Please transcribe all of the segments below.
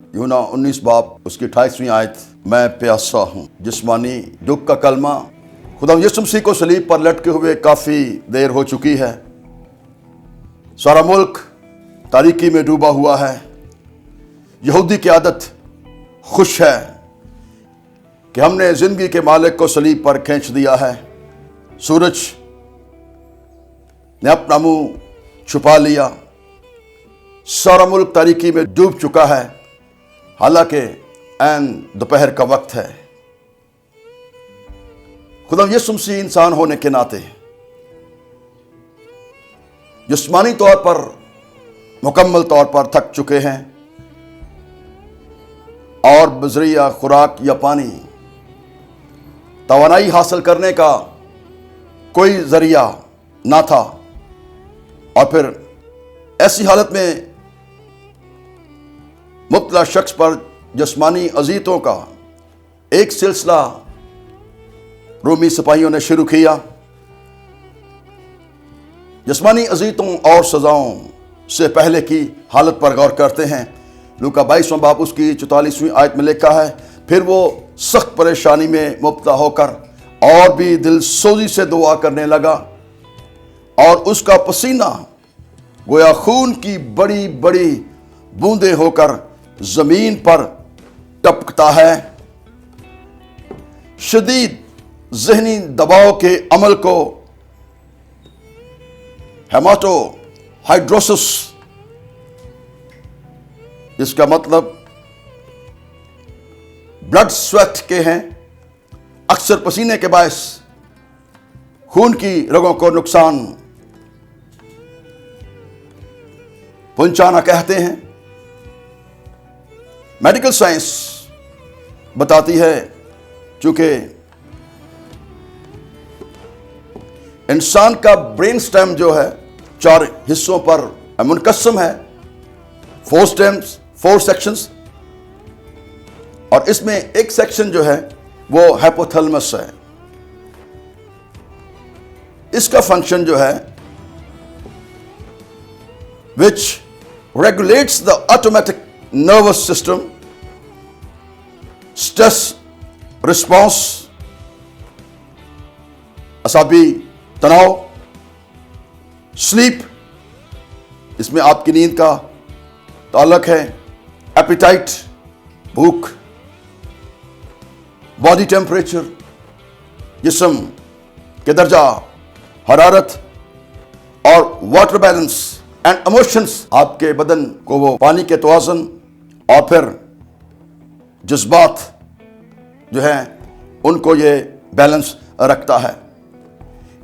यूना 19 बाब उसकी 28वीं आयत, मैं प्यासा हूँ। जिस्मानी दुख का कलमा। खुदा यीशु मसीह को सलीब पर लटके हुए काफ़ी देर हो चुकी है। सारा मुल्क तारीकी में डूबा हुआ है। यहूदी की आदत खुश है कि हमने ज़िंदगी के मालिक को सलीब पर खींच दिया है। सूरज ने अपना मुंह छुपा लिया। सारा मुल्क तारीकी में डूब चुका है, हालांकि ऐन दोपहर का वक्त है। खुदा यीशु मसीह इंसान होने के नाते जिस्मानी तौर पर मुकम्मल तौर पर थक चुके हैं और बजरिया खुराक या पानी तवानाई हासिल करने का कोई जरिया ना था। और फिर ऐसी हालत में मुब्तला शख्स पर जिस्मानी अज़ीतों का एक सिलसिला रोमी सिपाहियों ने शुरू किया। जिस्मानी अज़ीतों और सज़ाओं से पहले की हालत पर गौर करते हैं। लूका 22वां बाब उसकी 44वीं आयत में लिखा है, फिर वो सख्त परेशानी में मुब्तला होकर और भी दिल सोजी से दुआ करने लगा और उसका पसीना गोया खून की बड़ी बड़ी बूंदें होकर जमीन पर टपकता है। शदीद ज़हनी दबाव के अमल को हेमाटोहाइड्रोसिस, जिसका मतलब ब्लड स्वेट के हैं, अक्सर पसीने के बायस खून की रगों को नुकसान पहुंचाना कहते हैं। मेडिकल साइंस बताती है चूंकि इंसान का ब्रेन स्टेम जो है 4 हिस्सों पर मुनकस्म है, 4 स्टेम्स, 4 सेक्शंस, और इसमें एक सेक्शन जो है वो हाइपोथैलेमस है। इसका फंक्शन जो है which regulates the automatic nervous system, stress response, असाबी तनाव, स्लीप, इसमें आपकी नींद का ताल्लुक है, एपिटाइट, भूख, बॉडी टेम्परेचर, जिस्म के दर्जा हरारत, और वाटर बैलेंस एंड इमोशंस, आपके बदन को वो पानी के तवाज़ुन, और फिर जज्बात जो हैं उनको ये बैलेंस रखता है।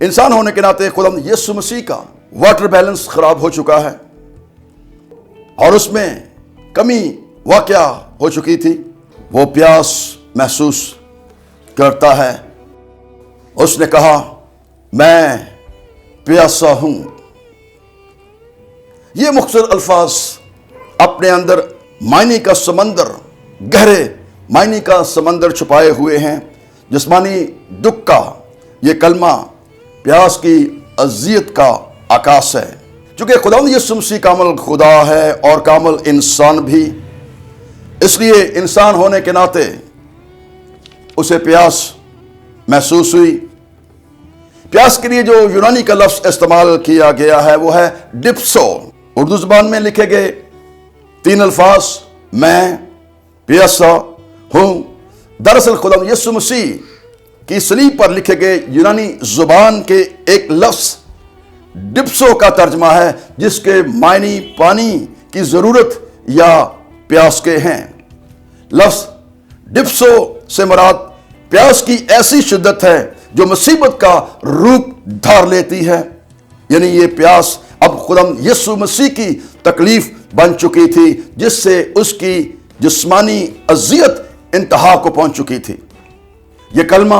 इंसान होने के नाते खुदा यीशु मसीह का वाटर बैलेंस खराब हो चुका है और उसमें कमी वाक़या हो चुकी थी। वो प्यास महसूस करता है। उसने कहा, मैं प्यासा हूं। ये मुख्तसर अल्फाज अपने अंदर मायने का समंदर, गहरे मायने का समंदर छुपाए हुए हैं। जिस्मानी दुख का ये कलमा प्यास की अज़ियत का आकाश है। चूँकि खुदा यीशु मसीह कामिल खुदा है और कामिल इंसान भी, इसलिए इंसान होने के नाते उसे प्यास महसूस हुई। प्यास के लिए जो यूनानी का लफ्ज़ इस्तेमाल किया गया है वो है डिप्सो। उर्दू ज़बान में लिखे गए 3 अल्फाज, मैं प्यासा हूँ, दरअसल खुदा यीशु मसीह की सलीब पर लिखे गए यूनानी ज़ुबान के एक लफ्ज़ डिप्सो का तर्जमा है, जिसके मायने पानी की ज़रूरत या प्यास के हैं। लफ्ज़ डिप्सो से मुराद प्यास की ऐसी शिद्दत है जो मुसीबत का रूप धार लेती है। यानी ये प्यास अब खुदा यीशु मसीह की तकलीफ बन चुकी थी, जिससे उसकी जिस्मानी अज़ियत इंतहा को पहुंच चुकी थी। ये कलमा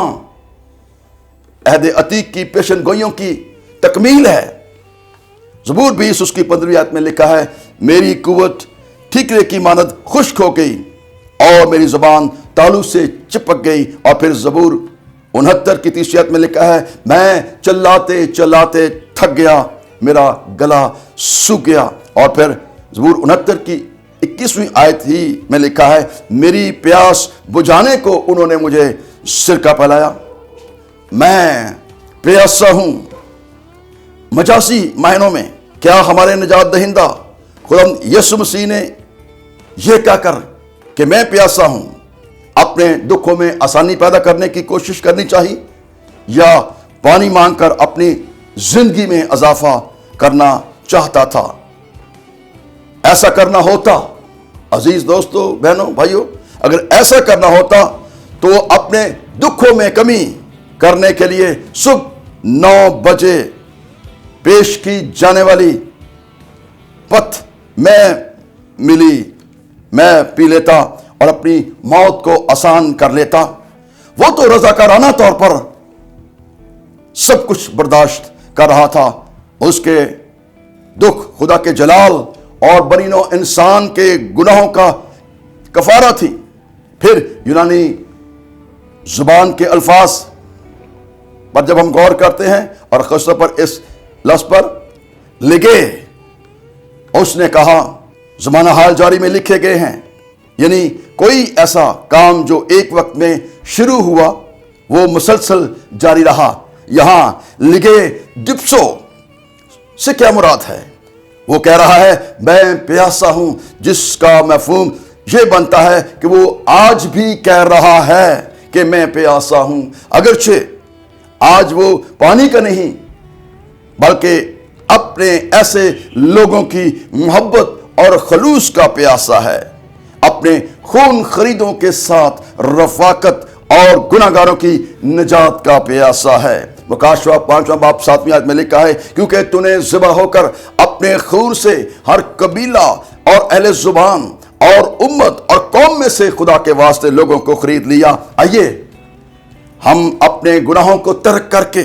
अहद अतीक की पेशन गोइयों की तकमील है। ज़बूर 20 उसकी 15वीं आयत में लिखा है, मेरी कुव्वत ठीकरे की मानद खुश्क हो गई और मेरी ज़बान तालू से चिपक गई। और फिर ज़बूर 69 की 30वीं आयत में लिखा है, मैं चिल्लाते चिल्लाते थक गया, मेरा गला सूख गया। और फिर ज़बूर 69 की 21वीं आयत ही में लिखा है, मेरी प्यास बुझाने को उन्होंने मुझे सिरका पिलाया, मैं प्यासा हूं। मजासी मायनों में क्या हमारे निजात दहिंदा खुदावंद यीशु मसीह ने यह कहकर कि मैं प्यासा हूं, अपने दुखों में आसानी पैदा करने की कोशिश करनी चाहिए, या पानी मांगकर अपनी जिंदगी में इजाफा करना चाहता था? ऐसा करना होता, अजीज दोस्तों, बहनों, भाइयों, अगर ऐसा करना होता तो अपने दुखों में कमी करने के लिए सुबह 9 बजे पेश की जाने वाली पथ मैं पी लेता और अपनी मौत को आसान कर लेता। वो तो रजाकाराना तौर पर सब कुछ बर्दाश्त कर रहा था। उसके दुख खुदा के जलाल और बनीनो इंसान के गुनाहों का कफारा थी। फिर यूनानी जुबान के अल्फाज पर जब हम गौर करते हैं और खासतौर पर इस लफ्ज पर लिगे, उसने कहा ज़माना हाल जारी में लिखे गए हैं, यानी कोई ऐसा काम जो एक वक्त में शुरू हुआ वो मुसलसल जारी रहा। यहां लिगे डिप्सो से क्या मुराद है? वो कह रहा है मैं प्यासा हूं, जिसका मफहूम ये बनता है कि वो आज भी कह रहा है कि मैं प्यासा हूं, अगरचे आज वो पानी का नहीं बल्कि अपने ऐसे लोगों की मोहब्बत और खलूस का प्यासा है, अपने खून खरीदों के साथ रफाकत और गुनाहगारों की निजात का प्यासा है। मुकाशवा 5वां बाब 7वीं आयत में लिखा है, क्योंकि तूने ज़िबा होकर अपने खून से हर कबीला और अहले जुबान और उम्मत और कौम में से खुदा के वास्ते लोगों को खरीद लिया। आइए हम अपने गुनाहों को तर्क करके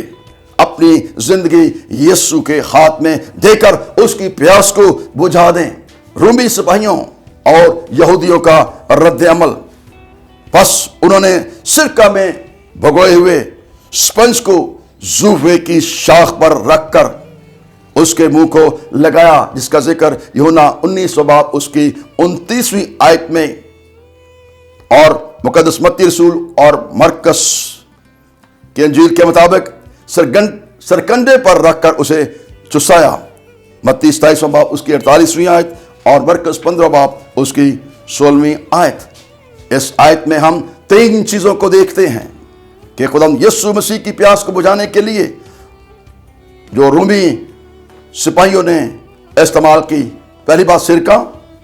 अपनी जिंदगी यीशु के हाथ में देकर उसकी प्यास को बुझा दें। रूमी सिपाहियों और यहूदियों का रद्द अमल। बस उन्होंने सिरका में भगोए हुए स्पंज को जूफे की शाख पर रखकर उसके मुंह को लगाया, जिसका जिक्र यूहन्ना 19वां बाब उसकी 29वीं आयत में और मुकद्दस मत्ती रसूल और मरकस के इंजील के मुताबिक सरकंडे पर रखकर उसे चुसाया। मत्ती 27वां बाब उसकी 48वीं आयत और मरकस 15वां बाब उसकी 16वीं आयत। इस आयत में हम 3 चीजों को देखते हैं कि खुदावंद यीशु मसीह की प्यास को बुझाने के लिए जो रूमी सिपाहियों ने इस्तेमाल की, पहली बात सिरका,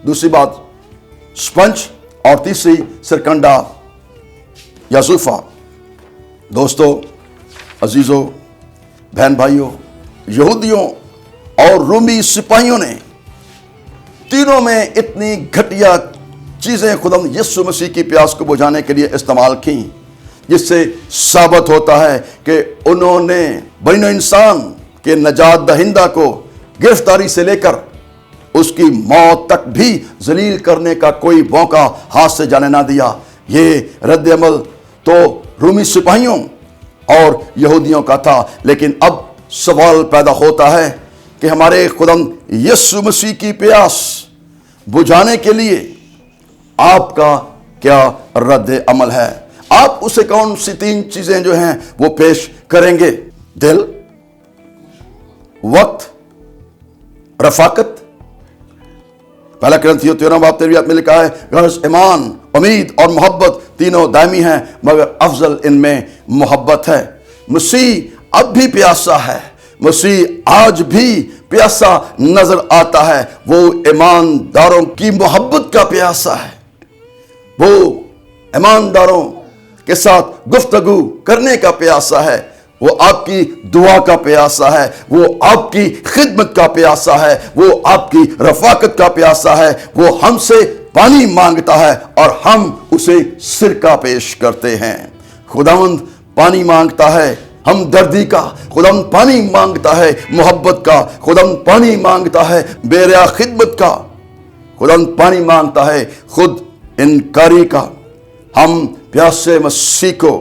दूसरी बात स्पंज और तीसरी सरकंडा या जूफा। दोस्तों, अजीजों, बहन भाइयों, यहूदियों और रूमी सिपाहियों ने तीनों में इतनी घटिया चीजें खुदावंद यीशु मसीह की प्यास को बुझाने के लिए इस्तेमाल की, जिससे साबित होता है कि उन्होंने बनीनो इंसान के नजात दहिंदा को गिरफ्तारी से लेकर उसकी मौत तक भी जलील करने का कोई मौका हाथ से जाने ना दिया। ये रद्द अमल तो रूमी सिपाहियों और यहूदियों का था, लेकिन अब सवाल पैदा होता है कि हमारे खुदावंद यीशु मसीह की प्यास बुझाने के लिए आपका क्या रद्द अमल है? आप उसे कौन सी 3 चीजें जो हैं वो पेश करेंगे? दिल, वक्त, रफाकत। पहला कुरिन्थियों 13वां बाब 13वीं आयत में लिखा है, गर्ज, ईमान, उम्मीद और मोहब्बत तीनों दायमी हैं, मगर अफजल इनमें मोहब्बत है। मसीह अब भी प्यासा है, मसीह आज भी प्यासा नजर आता है। वो ईमानदारों की मोहब्बत का प्यासा है, वो ईमानदारों के साथ गुफ्तगू करने का प्यासा है, वो आपकी दुआ का प्यासा है, वो आपकी खिदमत का प्यासा है, वो आपकी रफाकत का प्यासा है। वो हमसे पानी मांगता है और हम उसे सिरका पेश करते हैं। खुदावंद पानी मांगता है हमदर्दी का, खुदावंद पानी मांगता है मोहब्बत का, खुदावंद पानी मांगता है बेरिया खिदमत का, खुदावंद पानी मांगता है खुद इनकारी का। हम प्यासे मसीह को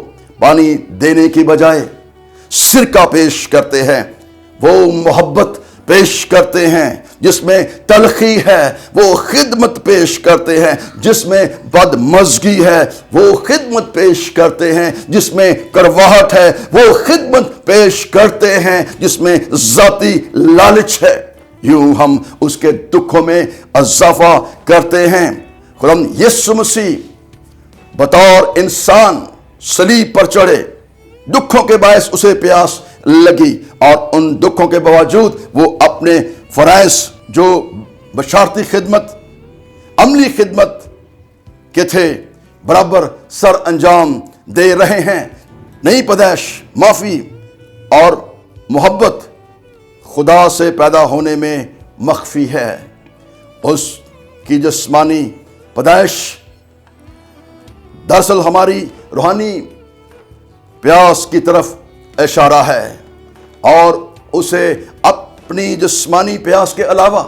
पानी देने की बजाय सिरका पेश करते हैं। वो मोहब्बत پیش کرتے ہیں جس میں تلخی ہے وہ خدمت پیش کرتے ہیں، جس میں بدمزگی ہے وہ خدمت پیش کرتے ہیں، جس میں کرواہٹ ہے وہ خدمت پیش کرتے ہیں، جس میں ذاتی لالچ ہے یوں ہم اس کے دکھوں میں اضافہ کرتے ہیں۔ خداوند یسوع مسیح بطور انسان صلیب پر چڑھے، دکھوں کے باعث اسے پیاس لگی، اور ان دکھوں کے باوجود وہ اپنے فرائض جو بشارتی خدمت، عملی خدمت کے تھے، برابر سر انجام دے رہے ہیں۔ نئی پیدائش، معافی اور محبت خدا سے پیدا ہونے میں مخفی ہے۔ اس کی جسمانی پیدائش دراصل ہماری روحانی پیاس کی طرف اشارہ ہے، اور اسے اپنی جسمانی پیاس کے علاوہ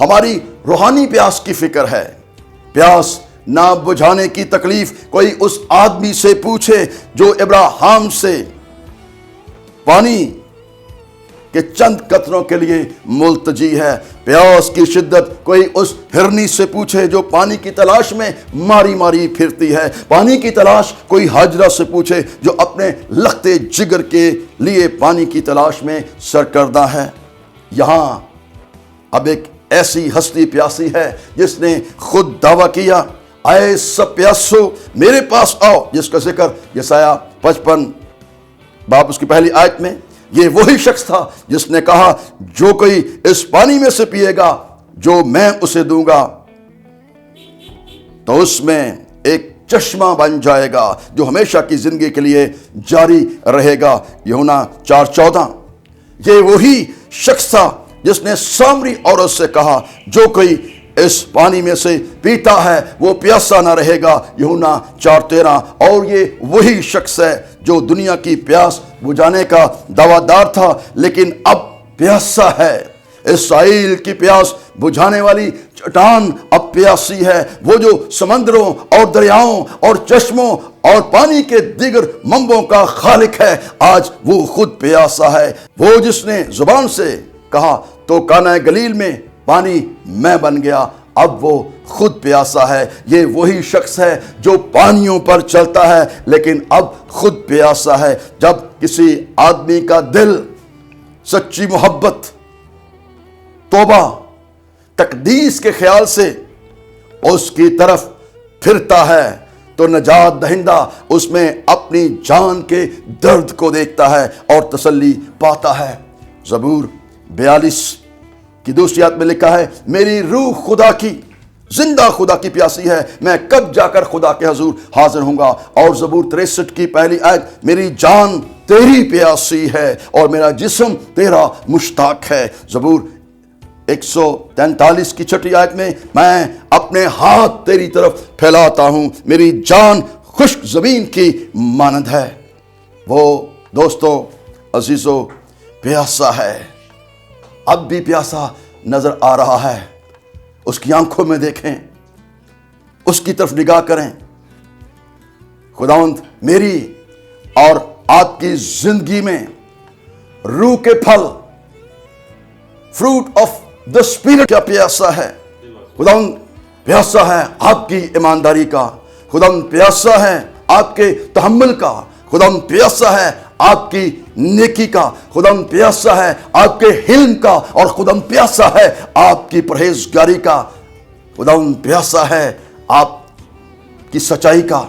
ہماری روحانی پیاس کی فکر ہے۔ پیاس نہ بجھانے کی تکلیف کوئی اس آدمی سے پوچھے جو ابراہیم سے پانی کے چند قطروں کے لیے ملتجی ہے۔ پیاس کی شدت کوئی اس ہرنی سے پوچھے جو پانی کی تلاش میں ماری ماری پھرتی ہے۔ پانی کی تلاش کوئی حاجرہ سے پوچھے جو اپنے لختے جگر کے لیے پانی کی تلاش میں سرکردہ ہے۔ یہاں اب ایک ایسی ہستی پیاسی ہے جس نے خود دعویٰ کیا، اے سب پیاسو میرے پاس آؤ، جس کا ذکر یسایہ 55 باب اس کی پہلی آیت میں۔ یہ وہی شخص تھا جس نے کہا جو کوئی اس پانی میں سے پیے گا جو میں اسے دوں گا تو اس میں ایک چشمہ بن جائے گا جو ہمیشہ کی زندگی کے لیے جاری رہے گا۔ یوحنا 4:14۔ یہ وہی شخص تھا جس نے سامری عورت سے کہا جو کوئی اس پانی میں سے پیتا ہے وہ پیاسا نہ رہے گا۔ یوحنا 4:13۔ اور یہ وہی شخص ہے جو دنیا کی پیاس بجھانے کا دعویٰ دار تھا لیکن اب پیاسا ہے۔ اسرائیل کی پیاس بجھانے والی چٹان اب پیاسی ہے، وہ جو سمندروں اور دریاؤں اور چشموں اور پانی کے دیگر منبعوں کا خالق ہے، آج وہ خود پیاسا ہے۔ وہ جس نے زبان سے کہا تو کانہ گلیل میں پانی میں بن گیا، اب وہ خود پیاسا ہے۔ یہ وہی شخص ہے جو پانیوں پر چلتا ہے لیکن اب خود پیاسا ہے۔ جب کسی آدمی کا دل سچی محبت، توبہ، تقدیس کے خیال سے اس کی طرف پھرتا ہے تو نجات دہندہ اس میں اپنی جان کے درد کو دیکھتا ہے اور تسلی پاتا ہے۔ زبور 42 کی دوسری آیت میں لکھا ہے، میری روح خدا کی، زندہ خدا کی پیاسی ہے، میں کب جا کر خدا کے حضور حاضر ہوں گا۔ اور زبور 63 کی پہلی آیت، میری جان تیری پیاسی ہے اور میرا جسم تیرا مشتاق ہے۔ زبور 143 کی چھٹی آیت میں، میں اپنے ہاتھ تیری طرف پھیلاتا ہوں، میری جان خشک زمین کی مانند ہے۔ وہ دوستو عزیزو پیاسا ہے، اب بھی پیاسا نظر آ رہا ہے۔ اس کی آنکھوں میں دیکھیں، اس کی طرف نگاہ کریں۔ خداوند میری اور آپ کی زندگی میں روح کے پھل، فروٹ آف دا اسپرٹ کا پیاسا ہے۔ خداوند پیاسا ہے آپ کی ایمانداری کا، خداوند پیاسا ہے آپ کے تحمل کا، خداوند پیاسا ہے آپ کی نیکی کا، خداوند پیاسا ہے آپ کے حلم کا، اور خداوند پیاسا ہے آپ کی پرہیزگاری کا، خداوند پیاسا ہے آپ کی سچائی کا،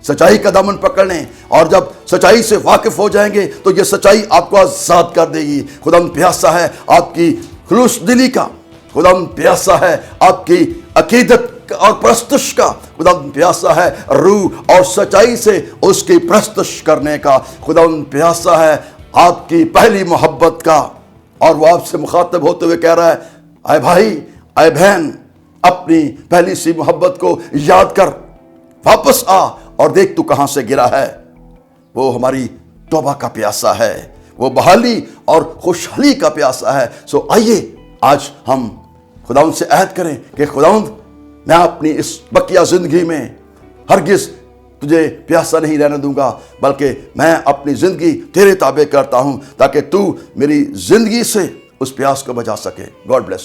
سچائی کا دامن پکڑنے، اور جب سچائی سے واقف ہو جائیں گے تو یہ سچائی آپ کو آزاد کر دے گی۔ خداوند پیاسا ہے آپ کی خلوص دلی کا، خداوند پیاسا ہے آپ کی عقیدت اور پرستش کا، خداوند پیاسا ہے روح اور سچائی سے اس کی پرستش کرنے کا، خداوند پیاسا ہے آپ کی پہلی محبت کا۔ اور وہ آپ سے مخاطب ہوتے ہوئے کہہ رہا ہے، اے بھائی، اے بہن، اپنی پہلی سی محبت کو یاد کر، واپس آ اور دیکھ تو کہاں سے گرا ہے۔ وہ ہماری توبہ کا پیاسا ہے، وہ بحالی اور خوشحالی کا پیاسا ہے۔ سو آئیے آج ہم خداوند سے عہد کریں کہ خداوند میں اپنی اس بقیہ زندگی میں ہرگز تجھے پیاسا نہیں رہنے دوں گا، بلکہ میں اپنی زندگی تیرے تابع کرتا ہوں تاکہ تو میری زندگی سے اس پیاس کو بجھا سکے. God bless you.